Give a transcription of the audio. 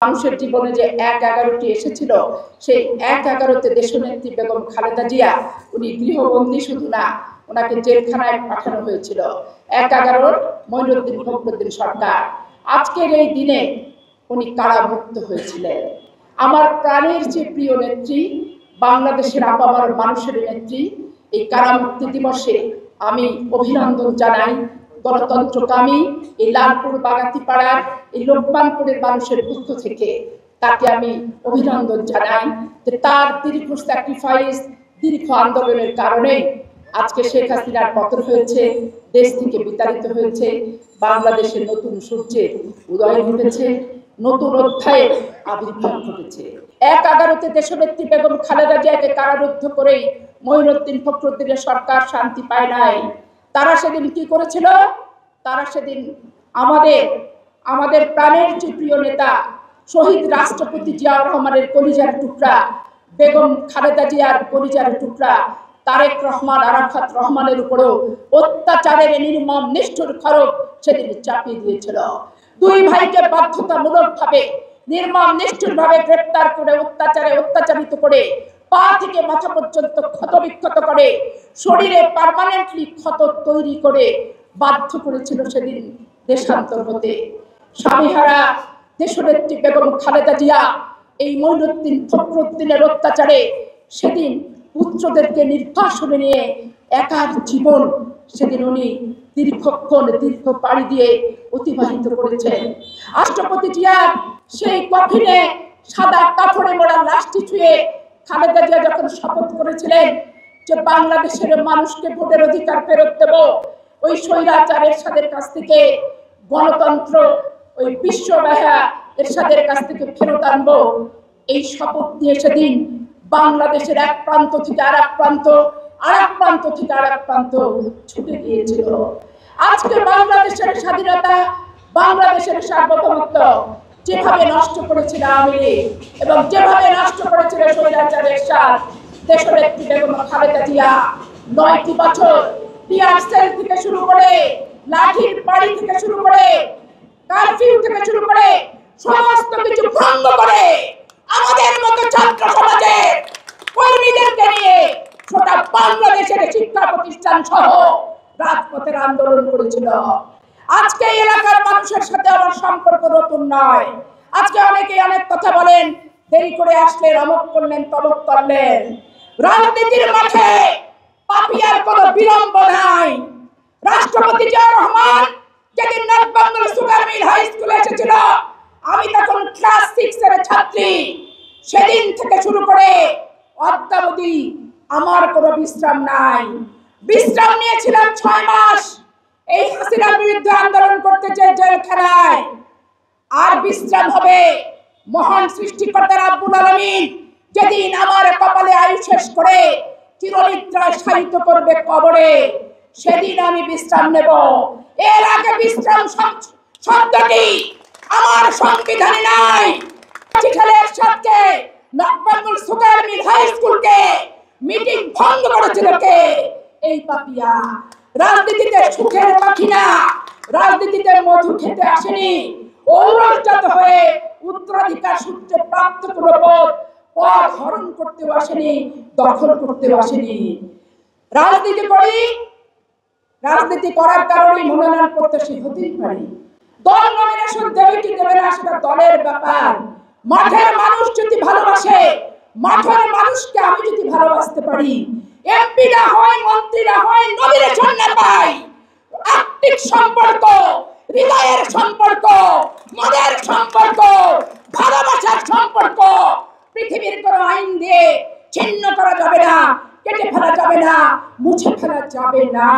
মানুষের জীবনে যে ১-১১টি এসেছিল, সেই ১-১১তে দেশনেত্রী বেগম খালেদা জিয়া উনি গৃহবন্দী শুধু না, ওনাকে জেলখানায় পাঠানো হয়েছিল। ১-১১ মঈনুদ্দিন ফখরুদ্দিন সরকার। আজকের এই দিনে উনি কারামুক্ত হয়েছিলেন। আমার প্রাণের যে প্রিয় নেত্রী, বাংলাদেশের আপামর মানুষের নেত্রী, এই কারামুক্তি দিবসে আমি অভিনন্দন জানাই গণতন্ত্রকামী এই লালপুর বাগাতিপাড়ার এই লোকমানপুরের মানুষের পক্ষ থেকে তাকে আমি অভিনন্দন জানাই যে তার দীর্ঘ স্যাক্রিফাইস, দীর্ঘ আন্দোলনের কারণে আজকে শেখ হাসিনার পতন হয়েছে, দেশ থেকে বিতাড়িত হয়েছে, বাংলাদেশের নতুন সূর্যের উদয় ঘটেছে, নতুন অধ্যায়ের আবির্ভাব ঘটেছে। ১-১১তে দেশনেত্রী বেগম খালেদা জিয়াকে কারারুদ্ধ করেই মঈনুদ্দিন ফখরুদ্দিনের সরকার শান্তি পায় নাই। তারা সেদিন কি করেছিল? তারা সেদিন আমাদের প্রাণের যে প্রিয় নেতা শহীদ রাষ্ট্রপতি জিয়াউর রহমানের কলিজার টুকরা, বেগম খালেদা জিয়ার কলিজার টুকরা তারেক রহমান, আরাফাত রহমানের উপরেও অত্যাচারের নির্মম নিষ্ঠুর খড়গ সেদিন চাপিয়ে দিয়েছিল। দুই ভাইকে বাধ্যতামূলকভাবে নির্মম নিষ্ঠুরভাবে গ্রেপ্তার করে অত্যাচারিত করে পা থেকে মাথা পর্যন্ত ক্ষতবিক্ষত করে শরীরে পার্মানেন্টলি ক্ষত তৈরি করে বাধ্য করেছিল সেদিন দেশান্তর হতে। স্বামীহারা দেশনেত্রী বেগম খালেদা জিয়া এই মঈনুদ্দিন ফখরুদ্দিনের অত্যাচারে সেদিন পুত্রদেরকে নির্বাসনে নিয়ে একার জীবন সেদিন উনি দীর্ঘ পাড়ি দিয়ে অতিবাহিত করেছেন। রাষ্ট্রপতি জিয়ার সেই কফিনে সাদা কাপড়ে মোড়া লাশটি ছুঁয়ে খালেদা জিয়া যখন শপথ করেছিলেন যে বাংলাদেশের মানুষকে ভোটের অধিকার ফেরত দেব, ওই স্বৈরাচার এরশাদের কাছ থেকে গণতন্ত্র, ওই বিশ্ববাহা এরশাদের কাছ থেকে ফেরত আনবো, এই শপথ দিয়ে সেদিন বাংলাদেশের এক প্রান্ত থেকে আরেক প্রান্ত, আরেক প্রান্ত থেকে আরেক প্রান্ত ছুটে গিয়েছিল। আজকে বাংলাদেশের স্বাধীনতা, বাংলাদেশের সার্বভৌমত্ব যেভাবে নষ্ট করেছিল আওয়ামী লীগ এবং যেভাবে নষ্ট করেছিল স্বৈরাচার এরশাদ, দেশনেত্রী বেগম খালেদা জিয়া ৯টি বছর টিয়ার সেল থেকে শুরু করে, লাঠির বাড়ি থেকে শুরু করে, কারফিউ থেকে শুরু করে সমস্ত কিছু ভঙ্গ করে আমাদের মতো ছাত্র সমাজের কর্মীদেরকে নিয়ে গোটা বাংলাদেশের শিক্ষা প্রতিষ্ঠান সহ রাজপথের আন্দোলন করেছিল। আজকে এলাকার মানুষের সাথে আমার সম্পর্ক নতুন নয়। আজকে অনেকে অনেক কথা বলেন, দেরি করে আসলে অমুক করলেন, তমুক করলেন। রাজনীতির মাঠে পাপিয়ার কোনো বিলম্ব নাই। রাষ্ট্রপতি জিয়াউর রহমান যেদিন north Bengal sugar mill high স্কুলে এসেছিল, আমি তখন ক্লাস 6 এর ছাত্রী, সেদিন থেকে শুরু করে অদ্যাবধি আমার কোনো বিশ্রাম নাই। বিশ্রাম নিয়েছিলাম 6 মাস এই হাসিনার বিরুদ্ধে আন্দোলন করতে চেয়ে জেলখানায়। আর বিশ্রাম হবে মহান সৃষ্টিকর্তা রাব্বুল আলামিন যেদিন আমার কপালে আয়ু শেষ করে চিরনিদ্রায় শায়িত করবে কবরে, সেদিন আমি বিশ্রাম নেব। এর আগে বিশ্রাম শব্দটি আমার সংবিধানে নাই। চিঠালের সাথে north Bengal sugar mill high স্কুলকে মিটিং ভঙ্গ করেছিল কে? এই পাপিয়া। রাজনীতিতে সুখের পাখি না, রাজনীতিতে মধু খেতে আসেনি, ঔরজাত হয়ে উত্তরাধিকার সূত্রে প্রাপ্ত কোনো পদ হরণ করতেও আসেনি, দখল করতেও আসেনি। রাজনীতি করি, রাজনীতি করার কারণে মনোনয়ন প্রত্যাশী হতেই পারি। দল নমিনেশন দেবে কি দেবে না সেটা দলের ব্যাপার। মাঠের মানুষ যদি ভালোবাসে, মাঠের মানুষকে আমি যদি ভালোবাসতে পারি, এমপি না হয়, মন্ত্রী না হয়, নমিনেশন না পাই, আত্মিক সম্পর্ক, হৃদয়ের সম্পর্ক, মনের সম্পর্ক, ভালোবাসার সম্পর্ক পৃথিবীর কোনো আইন দিয়ে ছিন্ন করা যাবে না, কেটে ফেলা যাবে না, মুছে ফেলা যাবে না।